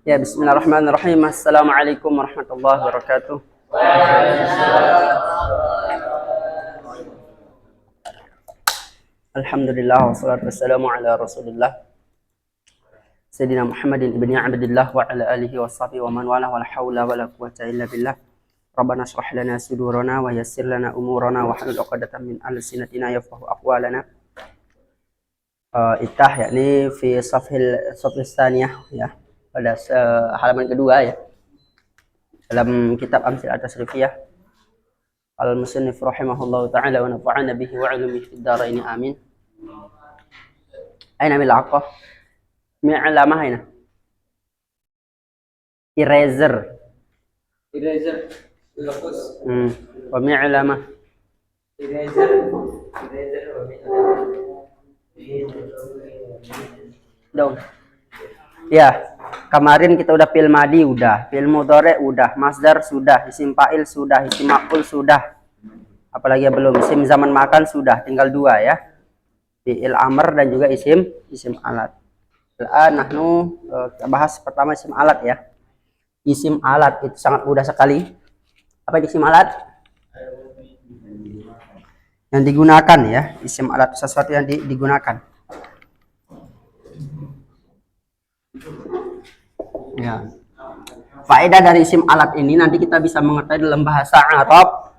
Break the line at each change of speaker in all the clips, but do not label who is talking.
Ya, bismillahirrahmanirrahim. Assalamualaikum warahmatullahi wabarakatuh. Alhamdulillah wassalatu wassalamu ala Rasulillah Sayyidina Muhammadin ibni Abdillah wa ala alihi washabihi wa man wala wa la haula wa la quwwata illa billah. Rabbana shrah lana sudurana wa yassir lana umurana wa hlul 'uqdatam min alsinatina yafqahu aqwalana. Ittah yakni fi safhil tsaniyah ya. Pada halaman kedua ya. Dalam kitab Amthil At-Tasrifiyah al-musannif rahimahullahu ta'ala wa nafa'ana bihi wa 'ulumihi fid dharain amin. Aina milaqah? Mi'lamah aina? Eraser. Hapus. Wa mi'lamah. Eraser wa mi'lamah. Dong. Ya, kemarin kita udah fi'il madi udah, fi'il mudhari udah, masdar sudah, isim fa'il sudah, isim maf'ul sudah. Apalagi yang belum, isim zaman makan sudah, tinggal dua ya. Fi'il amr dan juga isim alat. Nahnu bahas pertama isim alat ya. Isim alat itu sangat mudah sekali. Apa isim alat? Yang digunakan ya, isim alat sesuatu yang digunakan. Ya. Faedah dari isim alat ini nanti kita bisa mengetahui dalam bahasa Arab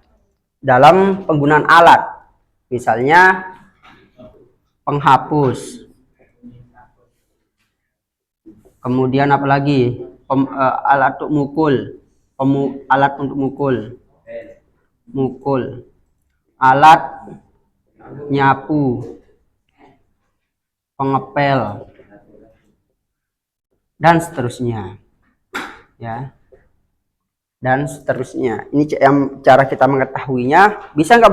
dalam penggunaan alat. Misalnya penghapus. Kemudian apalagi? Alat untuk mukul. Alat untuk mukul. Alat nyapu. Pengepel. Dan seterusnya ya, dan seterusnya. Ini yang cara kita mengetahuinya. Bisa nggak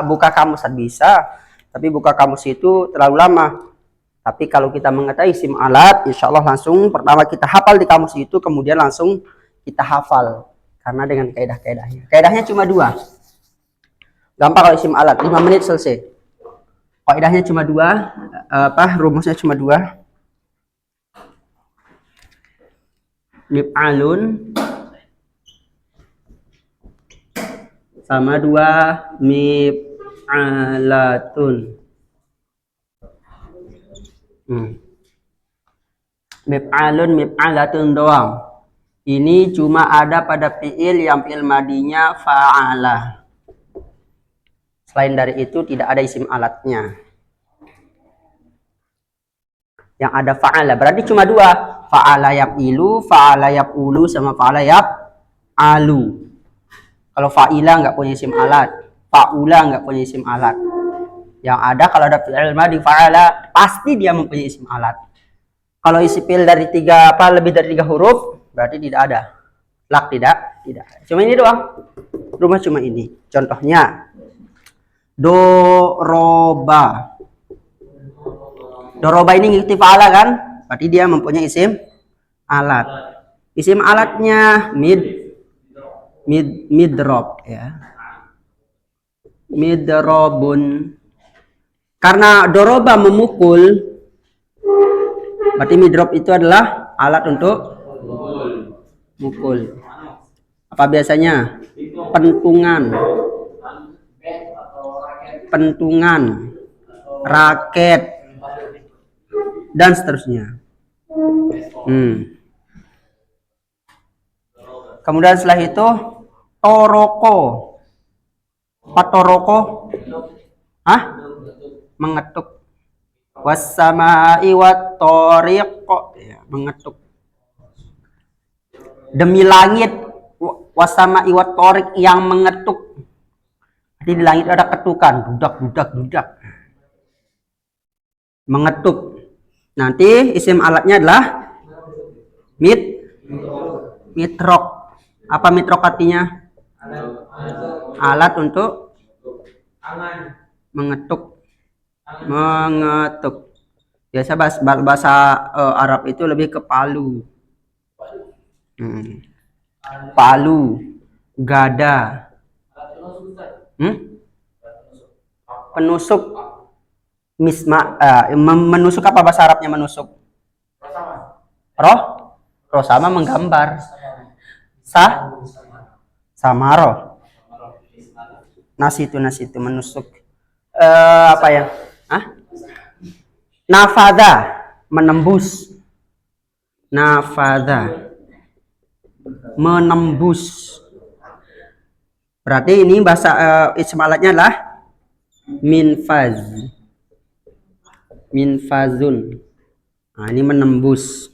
buka kamus? Bisa, tapi buka kamus itu terlalu lama. Tapi kalau kita mengetahui isim alat, insya Allah langsung pertama kita hafal di kamus itu, kemudian langsung kita hafal karena dengan kaidahnya cuma dua. Gampang kalau isim alat, 5 menit selesai. Kaidahnya cuma dua, rumusnya cuma dua. Mif'alun sama dua mif'alatun. Mif'alatun doang. Ini cuma ada pada fi'il yang fi'il madinya fa'ala. Selain dari itu tidak ada isim alatnya. Yang ada fa'ala berarti cuma dua. Fa'ala yaf'ilu, fa'ala yaf'ulu, sama fa'ala yaf'alu. Kalau fa'ila nggak punya isim alat, fa'ula nggak punya isim alat. Yang ada kalau ada fi'il madi fa'ala pasti dia mempunyai isim alat. Kalau isi fi'il dari lebih dari 3 huruf berarti tidak ada. Tidak. Cuma ini doang. Rumah cuma ini. Contohnya doroba. Doroba ini ngikuti fa'ala kan? Berarti dia mempunyai isim alat. Isim alatnya midrob ya. Midrobun. Karena doroba memukul, berarti midrob itu adalah alat untuk mukul. Apa biasanya? Pentungan, raket, dan seterusnya. Kemudian setelah itu toroko. Apa toroko? Mengetuk. Wassama'i wattariq, ya, mengetuk. Demi langit, wassama'i wattariq, yang mengetuk. Jadi di langit ada ketukan, dudak. Mengetuk. Nanti isim alatnya adalah mitrok. Apa mitrok artinya? Alat untuk mengetuk. Biasa bahasa Arab itu lebih ke palu. Palu, gada. Penusuk. Menusuk apa bahasa Arabnya menusuk? Roh? Rosama menggambar. Samaro. Nasi itu menusuk. Apa ya? Nafada, menembus. Nafada, menembus. Berarti ini bahasa isim alatnya adalah minfaz. Minfazun. Nah, ini menembus.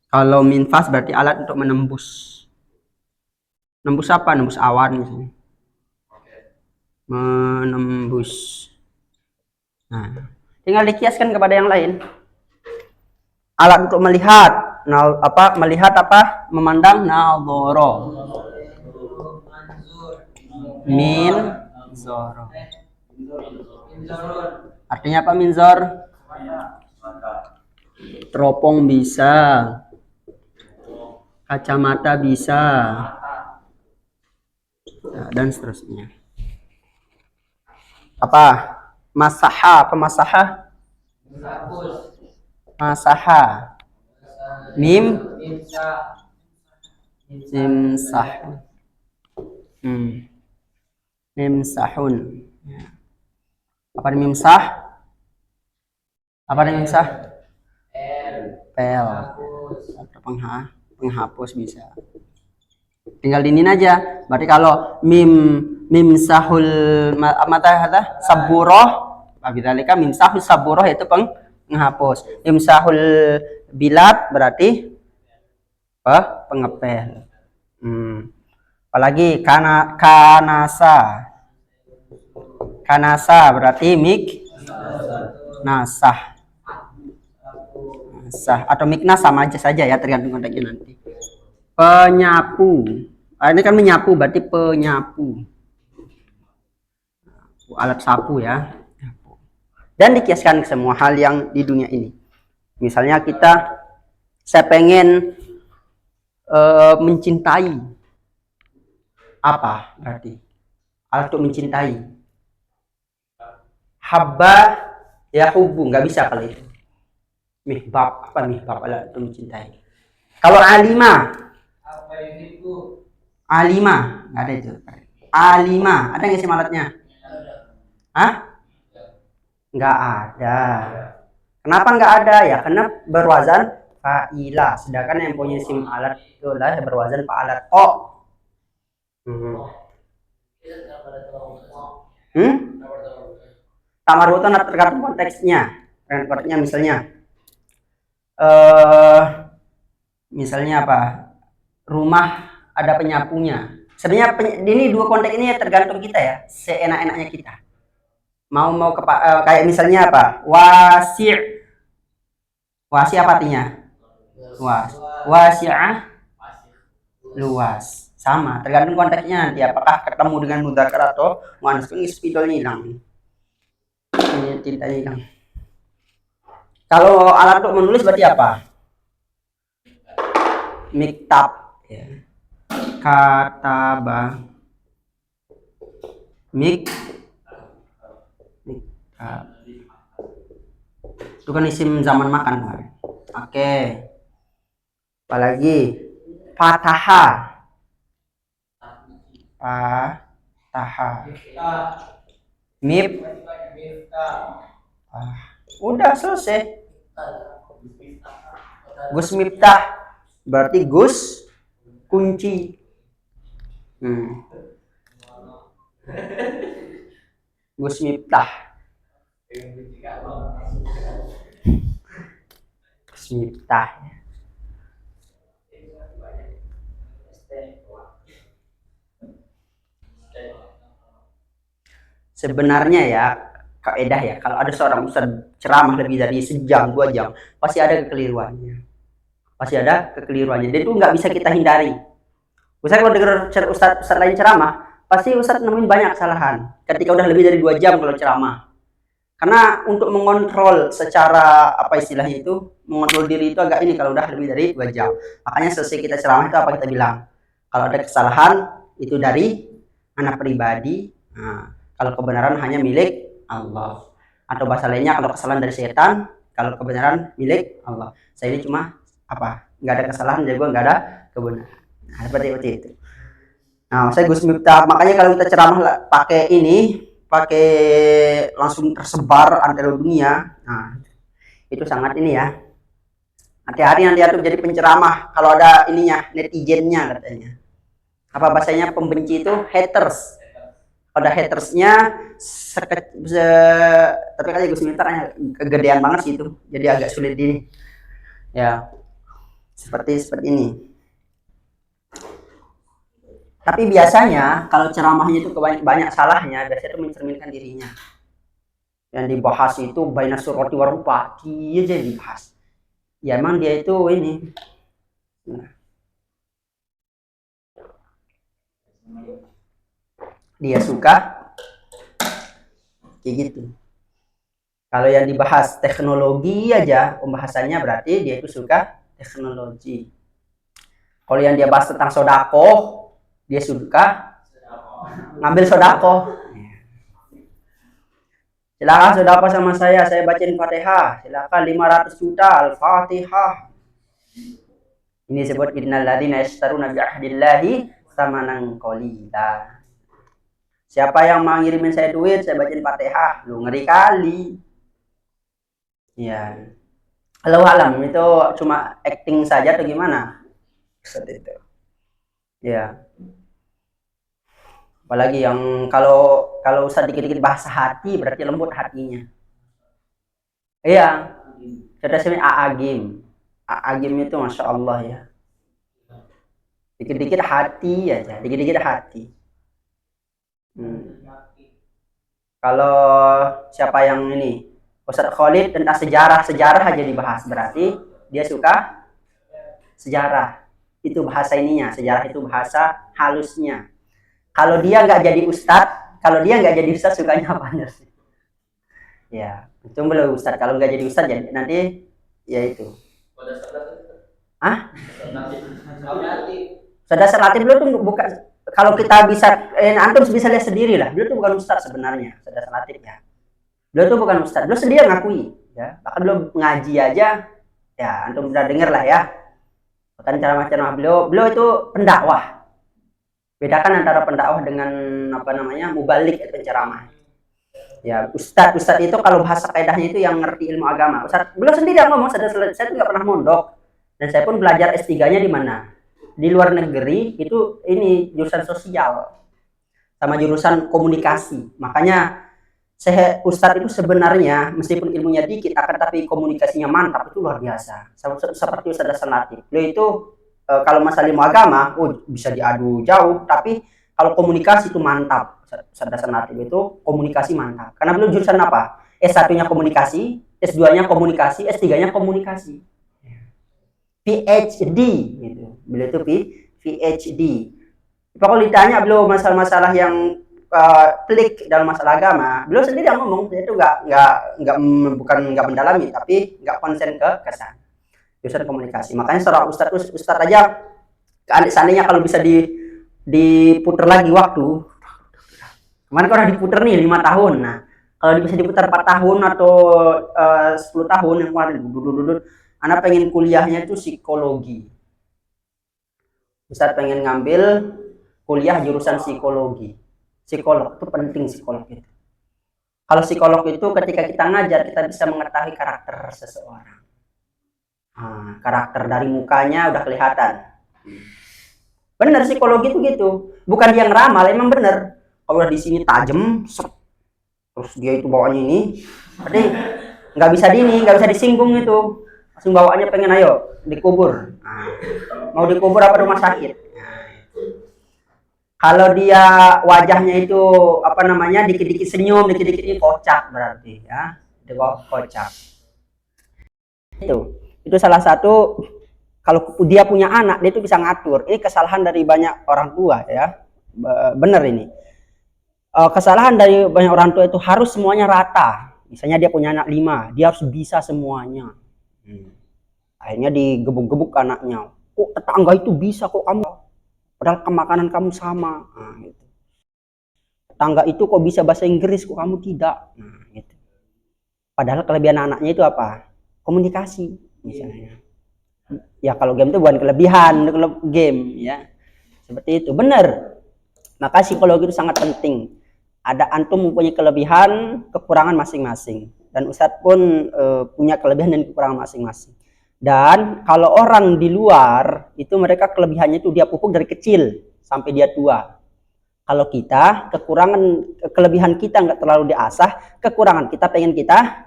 Kalau minfaz berarti alat untuk menembus. Nembus apa? Nembus awan misalnya. Menembus. Nah, tinggal dikiaskan kepada yang lain. Alat untuk melihat, melihat apa? Memandang, nadhara. Min zoro. Artinya apa minzor? Teropong bisa, kacamata bisa, dan seterusnya. Apa? Masaha, pemasaha? Masaha. Mimsah. Mimsahun. Apa ini mimsah? Apa ini mimsah? Pel. Penghapus bisa. Tinggal dinin aja. Berarti kalau mimsahul mata saburoh, bidzalika mimsahul saburoh itu penghapus. Mimsahul bilat berarti pengepel. Apalagi kanasa. Kanasa berarti nasah. Atau miknas sama aja saja ya, tergantung konteksnya nanti. Penyapu. Ini kan menyapu berarti penyapu. Alat sapu ya. Dan dikiaskan ke semua hal yang di dunia ini. Misalnya saya pengen mencintai. Apa berarti? Alat untuk mencintai. Habba ya hubu, nggak bisa kali itu. Mihbab, apa mihbab alat untuk mencintai. Kalau alima, nggak ada itu. Alima, ada nggak sih alatnya? Nggak ada. Kenapa nggak ada ya? Karena berwazan fa'ila. Sedangkan yang punya isim alat itu adalah berwazan fa'alat. Tamarbutan tergantung konteksnya. Konteksnya misalnya apa? Rumah ada penyapunya. Sebenarnya ini dua konteks ini tergantung kita ya, seenak-enaknya kita. Mau kayak misalnya apa? Wasi' apa artinya? Wasi'ah luas. Sama, tergantung konteksnya nanti apakah ketemu dengan mudzakkar atau muannats. Ini spidolnya hilang. Ini tintanya hilang. Kalau alat untuk menulis berarti apa? Miktab ya. Kataba. Itu kan isim zaman makan. Oke. Apalagi fataha. Udah selesai. Gus Miftah berarti Gus kunci. Gus Miftah. Gus Miftah. Sebenarnya ya, kaidah ya, kalau ada seorang ustaz ceramah lebih dari sejam, 2 jam, pasti ada kekeliruannya. Dan itu nggak bisa kita hindari. Ustaz kalau dengar ustaz lain ceramah, pasti ustaz nemuin banyak kesalahan. Ketika udah lebih dari 2 jam kalau ceramah. Karena untuk mengontrol secara apa istilahnya itu, mengontrol diri itu agak ini kalau udah lebih dari 2 jam. Makanya selesai kita ceramah itu apa kita bilang? Kalau ada kesalahan itu dari anak pribadi. Kalau kebenaran hanya milik Allah. Atau bahasa lainnya kalau kesalahan dari setan Kalau kebenaran milik Allah. Saya ini cuma apa? Nggak ada kesalahan, jadi gue nggak ada kebenaran. Nah, seperti itu. Nah, saya Gus Miftah, makanya kalau kita ceramah pakai ini, pakai langsung tersebar antara dunia. Nah, itu sangat ini ya. Hati-hati nanti aku jadi penceramah kalau ada ininya, netizennya katanya. Apa bahasanya pembenci itu haters. Ada hatersnya tapi kali Gus Miftah kegedean banget sih itu. Jadi agak sulit ini. Ya. Seperti ini. Tapi biasanya kalau ceramahnya itu banyak salahnya, biasanya itu mencerminkan dirinya. Yang dibahas itu baina surati warupati aja dibahas. Ya emang dia itu ini. Nah. Dia suka kayak gitu. Kalau yang dibahas teknologi aja pembahasannya berarti dia itu suka teknologi. Kalau yang dia bahas tentang sodako, dia suka ngambil sodako. Silakan sodako sama saya bacain Fatihah. Silakan 500 juta Al-Fatihah. Ini disebut innal ladzina yashtaruna bi ahdillahi tsamanan qalila. Siapa yang mau ngirimin saya duit, saya bacain Fatihah. Lu ngeri kali. Ya. Kalau alam itu cuma acting saja atau gimana? Seperti itu. Ya. Apalagi yang kalau usah dikit-dikit bahasa hati berarti lembut hatinya. Iya. Sudah sini Aagim. Aagim itu Masya Allah ya. Dikit-dikit hati aja, dikit-dikit hati. Kalau siapa yang ini Ustadz Khalid tentang sejarah aja dibahas, berarti dia suka sejarah. Itu bahasa ininya, sejarah itu bahasa halusnya. Kalau dia nggak jadi ustadz, sukanya apa sih? Ya, itu belum ustadz. Kalau nggak jadi ustadz, jadi nanti ya itu. Sudah serlatih beliau tuh bukan. Kalau kita bisa, antum bisa lihat sendiri lah. Beliau tuh bukan ustadz sebenarnya, sudah serlatih ya. Beliau tuh bukan ustadz. Beliau sendiri ngakui, ya. Bahkan beliau ngaji aja, ya. Antum sudah dengar lah ya. Bahkan ceramah-ceramah beliau itu pendakwah. Bedakan antara pendakwah dengan mubalik penceramah. Ya, ustadz itu kalau bahasa kaidahnya itu yang ngerti ilmu agama. Beliau sendiri yang ngomong, saya tuh nggak pernah mondok dan saya pun belajar S3-nya di mana? Di luar negeri. Itu ini jurusan sosial sama jurusan komunikasi. Makanya ustadz itu sebenarnya meskipun ilmunya dikit, akan tapi komunikasinya mantap, itu luar biasa. Seperti Ustadz Hasan Latif. Beliau itu kalau masalah ilmu agama, bisa diadu jauh, tapi kalau komunikasi itu mantap. Ustadz Hasan Latif itu komunikasi mantap. Karena beliau jurusan apa? S1-nya komunikasi, S2-nya komunikasi, S3-nya komunikasi. PhD gitu. Beliau itu PhD. Kalau ditanya beliau masalah-masalah yang pelik dalam masalah agama, beliau sendiri yang ngomong, dia itu bukan mendalami, tapi nggak konsen ke kesan. Jurusan komunikasi. Makanya seorang ustadz aja, seandainya kalau bisa diputar lagi waktu, kemarin kalau diputar nih 5 tahun, nah kalau bisa diputar 4 tahun atau 10 tahun yang kemarin, anak pengen kuliahnya itu psikologi. Ustadz pengen ngambil kuliah jurusan psikologi. Psikolog itu penting, psikolog itu. Kalau psikolog itu ketika kita ngajar, kita bisa mengetahui karakter seseorang. Karakter dari mukanya udah kelihatan. Bener, psikologi itu gitu. Bukan dia ngeramal, emang bener. Kalau di sini tajam, terus dia itu bawaannya ini, berarti nggak bisa disinggung itu. Langsung bawaannya pengen ayo dikubur. Mau dikubur apa rumah sakit? Kalau dia wajahnya itu dikit-dikit senyum, dikit-dikit ini kocak berarti ya. Itu kocak. Itu salah satu, kalau dia punya anak, dia itu bisa ngatur. Ini kesalahan dari banyak orang tua ya. Bener ini. Kesalahan dari banyak orang tua itu harus semuanya rata. Misalnya dia punya anak 5, dia harus bisa semuanya. Akhirnya digebuk-gebuk anaknya. Kok tetangga itu bisa, kok kamu? Padahal makanan kamu sama. Gitu. Tetangga itu kok bisa bahasa Inggris, kok kamu tidak? Gitu. Padahal kelebihan anaknya itu apa? komunikasi misalnya. Ya kalau game itu bukan kelebihan game ya. Seperti itu, benar. Maka psikologi itu sangat penting. Ada antum mempunyai kelebihan, kekurangan masing-masing. Dan Ustadz pun punya kelebihan dan kekurangan masing-masing. Dan kalau orang di luar, itu mereka kelebihannya itu dia pupuk dari kecil sampai dia tua. Kalau kita, kelebihan kita nggak terlalu diasah, kekurangan kita pengen kita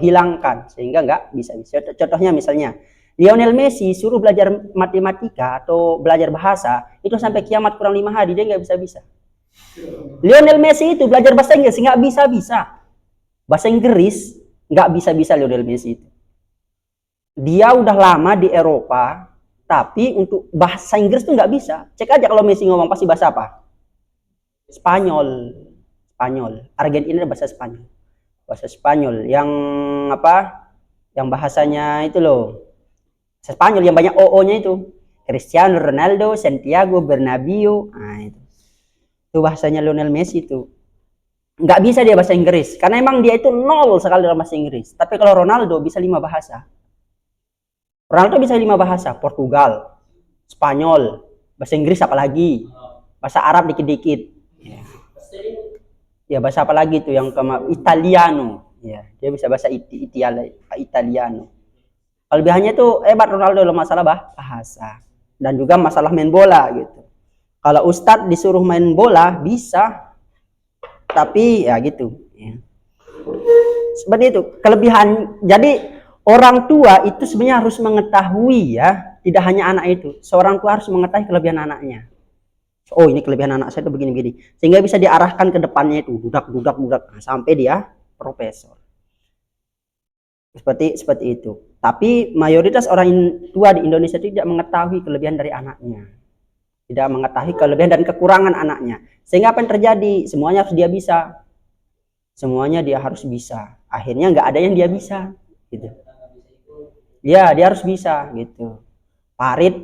hilangkan. Sehingga nggak bisa. Contohnya misalnya, Lionel Messi suruh belajar matematika atau belajar bahasa, itu sampai kiamat kurang 5 hari, dia nggak bisa-bisa. Lionel Messi itu belajar bahasa Inggris nggak bisa-bisa. Bahasa Inggris nggak bisa-bisa Lionel Messi itu. Dia udah lama di Eropa, tapi untuk bahasa Inggris tuh nggak bisa. Cek aja kalau Messi ngomong pasti bahasa apa? Spanyol. Argentina bahasa Spanyol. Bahasa Spanyol yang apa? Yang bahasanya itu loh. Bahasa Spanyol yang banyak OO-nya itu. Cristiano Ronaldo, Santiago Bernabéu. Nah, itu bahasanya Lionel Messi itu. Nggak bisa dia bahasa Inggris. Karena emang dia itu nol sekali dalam bahasa Inggris. Tapi kalau Ronaldo bisa 5 bahasa. Ronaldo bisa 5 bahasa. Portugal, Spanyol, bahasa Inggris apalagi. Bahasa Arab dikit-dikit. Ya bahasa apa lagi tuh yang Italiano. Ya, dia bisa bahasa Italiano. Kelebihannya tuh hebat Ronaldo dalam masalah bahasa. Dan juga masalah main bola gitu. Kalau Ustadz disuruh main bola bisa, tapi ya gitu. Ya. Seperti itu kelebihan. Jadi orang tua itu sebenarnya harus mengetahui ya, tidak hanya anak itu. Seorang tua harus mengetahui kelebihan anaknya. Oh ini kelebihan anak saya itu begini-begini, sehingga bisa diarahkan ke depannya itu, budak, sampai dia profesor. Seperti itu. Tapi mayoritas orang tua di Indonesia tidak mengetahui kelebihan dari anaknya. Tidak mengetahui kelebihan dan kekurangan anaknya. Sehingga apa yang terjadi? Semuanya harus dia bisa. Semuanya dia harus bisa. Akhirnya nggak ada yang dia bisa. Gitu. Ya, dia harus bisa. Gitu. Parit,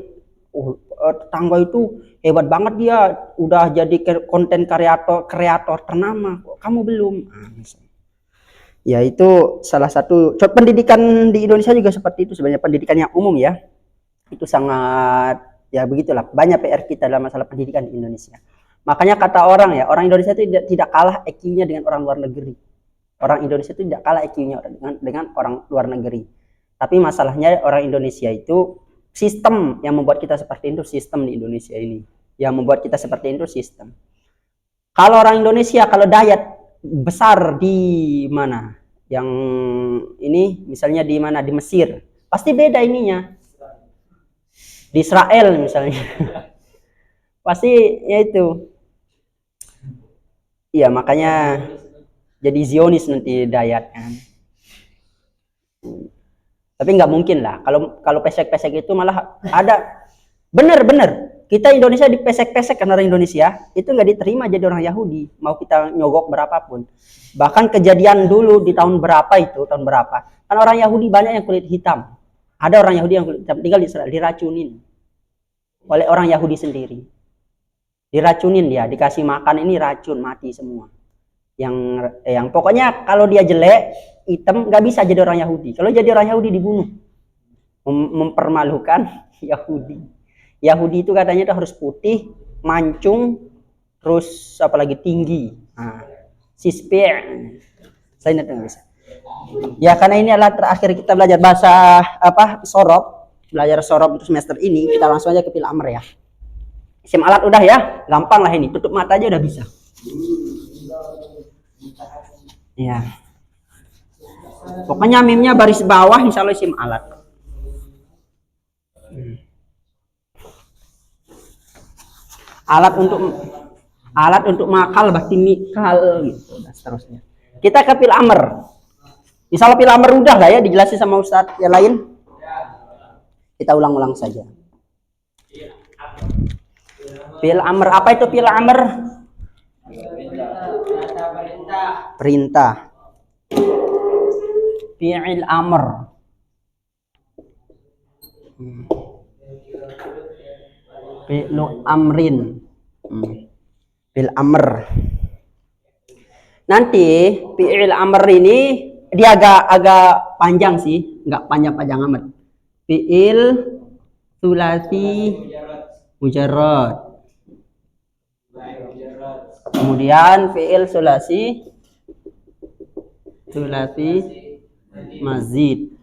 tetangga itu hebat banget dia. Udah jadi konten kreator ternama. Kamu belum. Ya, itu salah satu. Pendidikan di Indonesia juga seperti itu. Sebenarnya pendidikan yang umum ya. Itu sangat... Ya begitulah, banyak PR kita dalam masalah pendidikan di Indonesia. Makanya kata orang ya, orang Indonesia itu tidak kalah IQ-nya dengan orang luar negeri. Orang Indonesia itu tidak kalah IQ-nya dengan orang luar negeri. Tapi masalahnya orang Indonesia itu sistem yang membuat kita seperti itu, sistem di Indonesia ini. Yang membuat kita seperti itu sistem. Kalau orang Indonesia, kalau diet besar di mana? Yang ini misalnya di mana? Di Mesir. Pasti beda ininya. Di Israel misalnya. Pasti ya itu. Iya, makanya jadi Zionis nanti diet kan. Tapi nggak mungkin lah. Kalau pesek-pesek itu malah ada bener. Kita Indonesia dipesek-pesek karena orang Indonesia itu nggak diterima jadi orang Yahudi. Mau kita nyogok berapapun. Bahkan kejadian dulu di tahun berapa. Kan orang Yahudi banyak yang kulit hitam. Ada orang Yahudi yang kulit hitam tinggal di Israel, diracunin oleh orang Yahudi sendiri. Diracunin dia, dikasih makan ini racun, mati semua. Yang pokoknya kalau dia jelek, hitam, nggak bisa jadi orang Yahudi. Kalau jadi orang Yahudi dibunuh. Mempermalukan Yahudi. Yahudi itu katanya itu harus putih, mancung, terus apalagi tinggi. Nah, sispir. Saya nggak bisa. Ya karena ini adalah terakhir kita belajar bahasa sorob. Belajar sorob untuk semester ini, kita langsung aja ke Fil Amr ya. Isim alat udah ya, gampang lah ini, tutup mata aja udah bisa. Ya. Pokoknya mimnya baris bawah insya Allah isim alat. Alat untuk makal, bakti mikal gitu dan seterusnya. Kita ke Fil Amr. Insya Allah Fil Amr udah lah ya dijelasin sama Ustadz yang lain. Kita ulang-ulang saja. Fil Amr, apa itu Fil Amr? Perintah. Fi'il Amr. Fi'lu Amrin. Fil Amr. Nanti Fi'il Amr ini dia agak panjang sih, nggak panjang-panjang amat. Fi'il sulasi mujarrad. Kemudian fi'il sulasi mazid.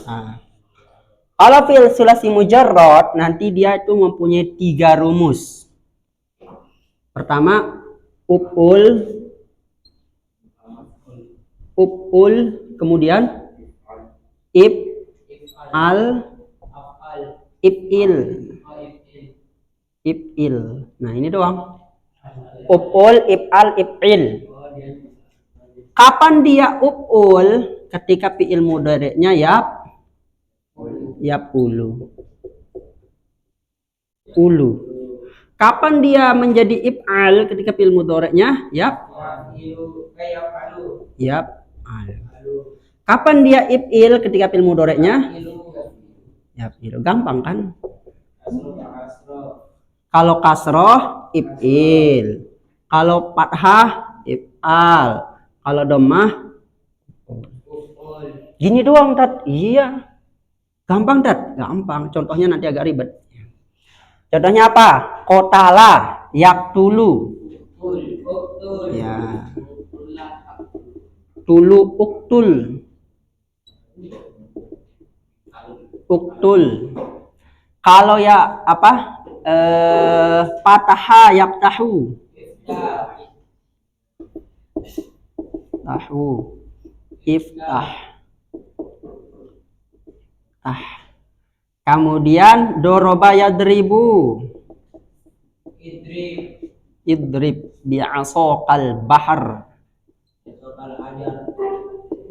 Nah, kalau fi'il sulasi mujarrad nanti dia itu mempunyai 3 rumus. Pertama, uf'ul, kemudian if'al, if'il. Nah, ini doang. Uf'ul, if'al, if'il. Kapan dia uf'ul? Ketika fi'il mudhari'nya ulu. Kapan dia menjadi if'al? Ketika fi'il mudhari'nya yaf'al. Kapan dia if'il? Ketika fi'il mudhari'nya yaf'il. Gampang kan? Kalau kasroh if'il, kalau fathah if'al, kalau dhammah gini doang, Tat. Iya. Gampang, Tat. Gampang. Contohnya nanti agak ribet. Contohnya apa? Qotala, yaktulu. Ya. Tulu, uktul. Kalau ya apa? Fataha, yaftahu. Iftah. Kemudian doroba yadribu. Idrib bi'asaqal bahr.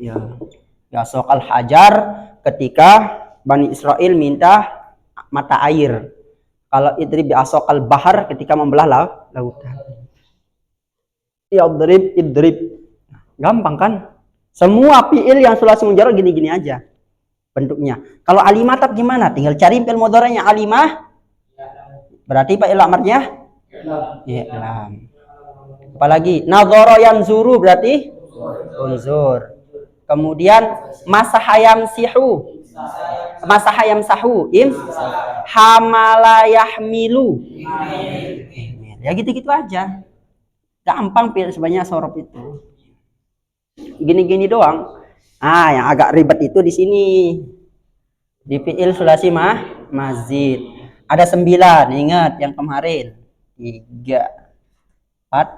Ya. Bi'asaqal hajar ketika Bani Israel minta mata air. Kalau idrib bi'asaqal bahr ketika membelah lautan. Idrib. Gampang kan? Semua fi'il yang sulasi mujarrad gini-gini aja bentuknya. Kalau alimah tab gimana? Tinggal cari fi'il mudhari'nya alimah. Berarti fi'il amarnya i'lam. Apalagi nadhara yanzuru berarti unzur. Kemudian masahayam sahu hamala yahmilu. Ya gitu-gitu aja. Gampang fi'il sebenarnya sorof itu. Gini-gini doang. Yang agak ribet itu di sini. Di fi'il sulasi mazid. Ada 9, ingat yang kemarin. 3, 4,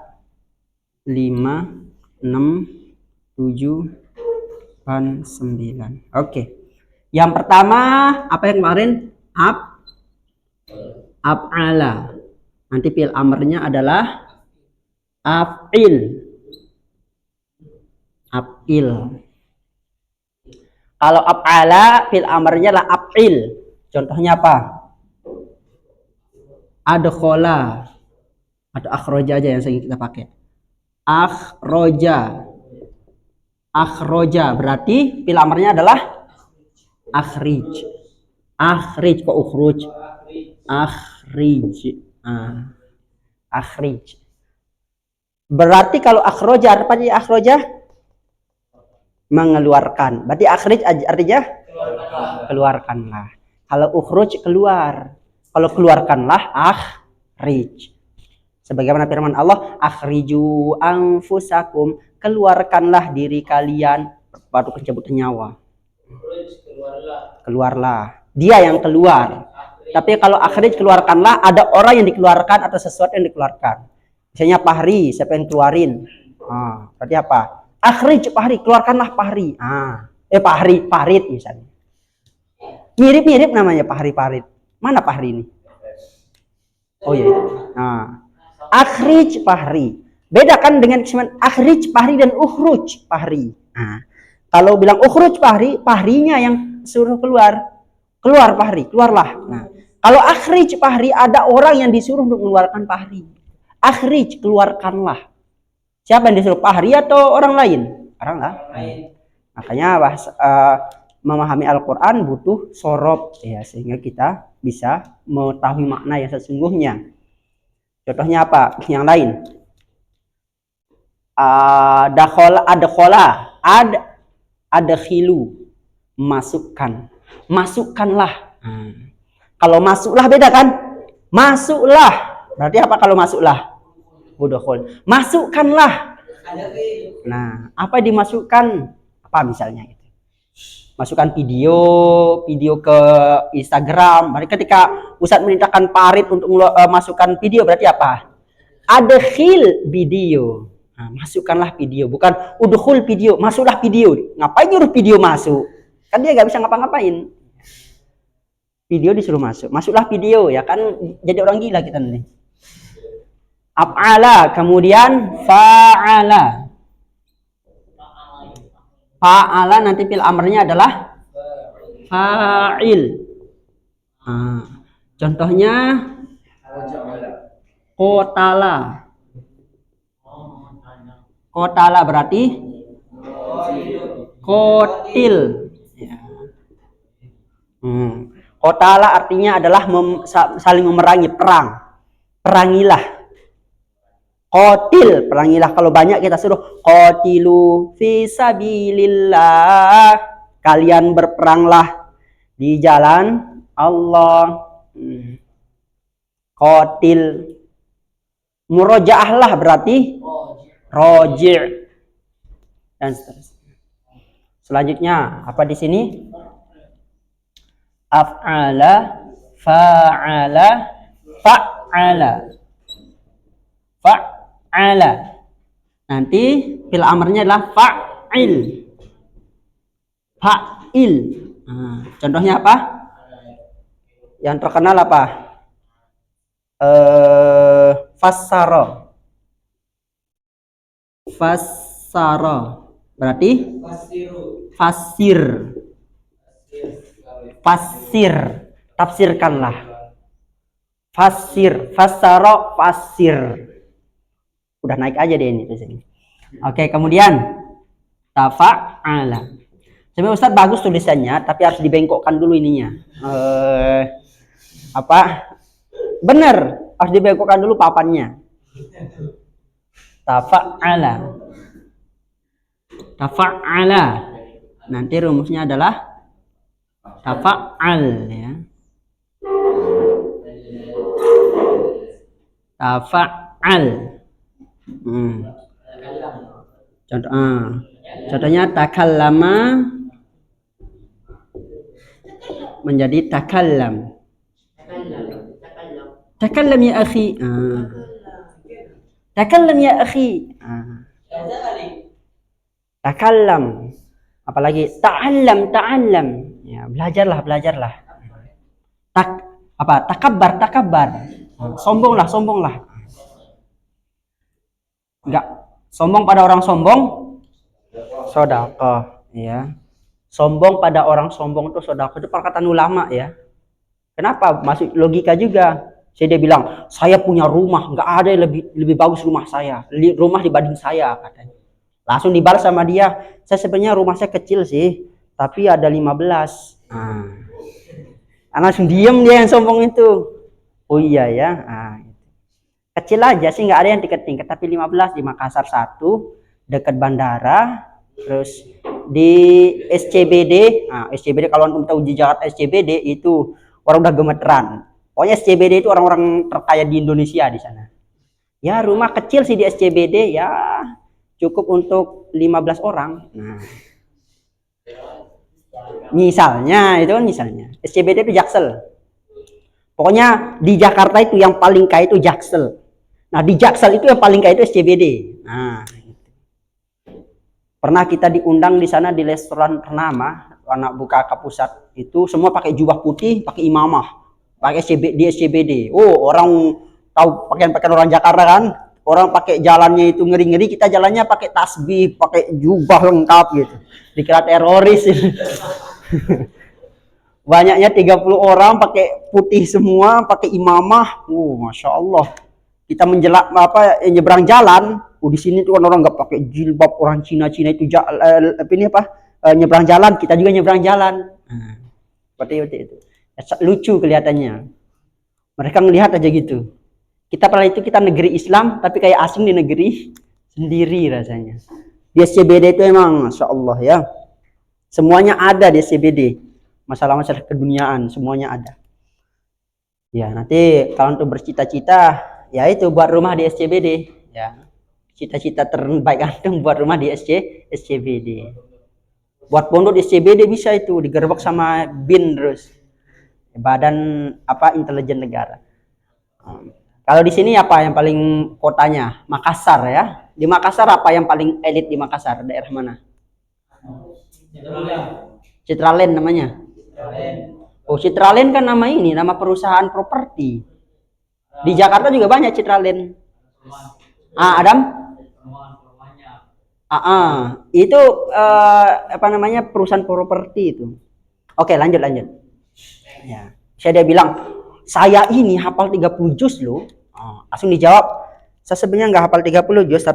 5, 6, 7, 9. Oke. Yang pertama, apa yang kemarin? Af'ala. Nanti fi'il amarnya adalah af'il. Kalau af'ala fi'il amarnya lah af'il. Contohnya apa? Adkhala atau akhroja aja yang sering kita pakai. Akhroja berarti fi'il amarnya adalah akhrij. Kok ukhruj? Akhrij. Berarti kalau akhroja apa sih akhroja? Mengeluarkan. Berarti akhrij artinya keluarkanlah. Kalau ukhruj keluar. Kalau keluarkanlah akhrij. Sebagaimana firman Allah, akhriju anfusakum, keluarkanlah diri kalian. Baru pencabutan nyawa. Keluarlah. Dia yang keluar. Tapi kalau akhrij keluarkanlah, ada orang yang dikeluarkan atau sesuatu yang dikeluarkan. Misalnya Fahri, siapa yang keluarin? Berarti apa? Akhrij Fahri, keluarkanlah Fahri. Farid misalnya. Mirip-mirip namanya Fahri Farid. Mana Fahri ini? Oh iya. Akhrij Fahri. Beda kan dengan akhrij Fahri dan ukhruj Fahri. Kalau bilang ukhruj Fahri, Fahrinya yang suruh keluar. Keluar Fahri, keluarlah. Kalau akhrij Fahri, ada orang yang disuruh untuk mengeluarkan Fahri. Akhrij, keluarkanlah. Siapa yang disuruh? Fahri atau orang lain? Orang lain. Makanya memahami Al-Quran butuh sorob ya, sehingga kita bisa mengetahui makna yang sesungguhnya. Contohnya apa? Yang lain. Ada khilu, masukkan, masukkanlah. Kalau masuklah beda kan? Masuklah. Berarti apa kalau masuklah? Udkhul. Masukkanlah. Nah, apa dimasukkan? Apa misalnya itu? Masukkan video ke Instagram. Berarti ketika Ustadz merintahkan Parit untuk masukkan video, berarti apa? Adkhil video. Nah, masukkanlah video, bukan udkhul video, masuklah video. Ngapain nyuruh video masuk? Kan dia nggak bisa ngapa-ngapain. Video disuruh masuk, masuklah video, ya kan jadi orang gila kita nih. Af'ala, kemudian fa'ala. Fa'ala nanti fil amrnya adalah fa'il. Contohnya qatala. Qatala berarti qatil. Ya. Qatala artinya adalah saling memerangi, perang. Perangilah. Qatil, perangilah. Kalau banyak kita suruh qatilu fi sabilillah. Kalian berperanglah di jalan Allah. Qatil. Murojaahlah berarti roji'. Dan seterusnya. Selanjutnya apa di sini? Af'ala, fa'ala, fa'ala. Fa'ala. Nanti fil amrnya adalah fa'il. Fa'il. Contohnya apa? Yang terkenal apa? Fassara. Fassara. Berarti fasir. Fasir. Tafsirkanlah. Fasir. Fassara, fasir. Udah naik aja deh ini di sini. Oke, kemudian tafa'ala. Sebenarnya Ustadz bagus tulisannya, tapi harus dibengkokkan dulu ininya. Bener, harus dibengkokkan dulu papannya. Tafa'ala. Tafa'ala. Nanti rumusnya adalah tafa'al, ya. Tafa'al. Contohnya takallama menjadi takallam. Takallam ya akhi. Takallam ya akhi. Takallam. Apalagi ta'allam. Ya, belajarlah. Takabbar. Sombonglah. Enggak. Sombong pada orang sombong sedekah, ya. Sombong pada orang sombong itu sedekah, itu perkataan ulama, ya. Kenapa? Masuk logika juga. Dia bilang, saya punya rumah, nggak ada yang lebih bagus rumah saya, rumah dibanding saya, katanya. Langsung dibalas sama dia, saya sebenarnya rumah saya kecil sih, tapi ada 15. Langsung diem dia yang sombong itu. Oh iya ya. Kecil aja sih, nggak ada yang tingkat-tingkat, tapi 15 di Makassar 1, dekat bandara, terus di SCBD. SCBD kalau antum tahu di Jakarta SCBD itu orang udah gemeteran. Pokoknya SCBD itu orang-orang terkaya di Indonesia di sana. Ya rumah kecil sih di SCBD, ya cukup untuk 15 orang. Misalnya SCBD itu Jaksel. Pokoknya di Jakarta itu yang paling kaya itu Jaksel. Nah di Jaksel itu yang paling kaya itu SCBD. Pernah kita diundang di sana di restoran ternama, anak buka ke pusat itu semua pakai jubah putih, pakai imamah, pakai di SCBD. Oh orang tahu pakaian orang Jakarta kan? Orang pakai jalannya itu ngeri-ngeri, kita jalannya pakai tasbih, pakai jubah lengkap gitu. Dikira teroris. Banyaknya 30 orang pakai putih semua, pakai imamah. Masya Allah. Kita nyebrang jalan. Di sini tuh orang nggak pakai jilbab, orang Cina itu nyebrang jalan, kita juga nyebrang jalan. Seperti itu. Lucu kelihatannya. Mereka ngelihat aja gitu. Kita pada itu kita negeri Islam, tapi kayak asing di negeri sendiri rasanya. Di SCBD itu emang Masya Allah ya, semuanya ada di SCBD, masalah-masalah keduniaan semuanya ada. Ya nanti kalau untuk bercita-cita ya itu buat rumah di SCBD ya, cita-cita terbaik antum buat rumah di SCBD, buat pondok di SCBD bisa itu digerebek sama BIN terus, Badan apa Intelijen Negara. Kalau di sini apa yang paling kotanya? Makassar ya. Di Makassar apa yang paling elit di Makassar? Daerah mana? Citralen namanya. Oh, Citralen kan nama ini, nama perusahaan properti. Di Jakarta juga banyak Citralen. Adam? Itu apa namanya perusahaan properti itu. Oke, lanjut. Ya. Saya dia bilang, saya ini hafal 30 juz loh. Langsung dijawab, saya sebenarnya nggak hafal 30 juz, tapi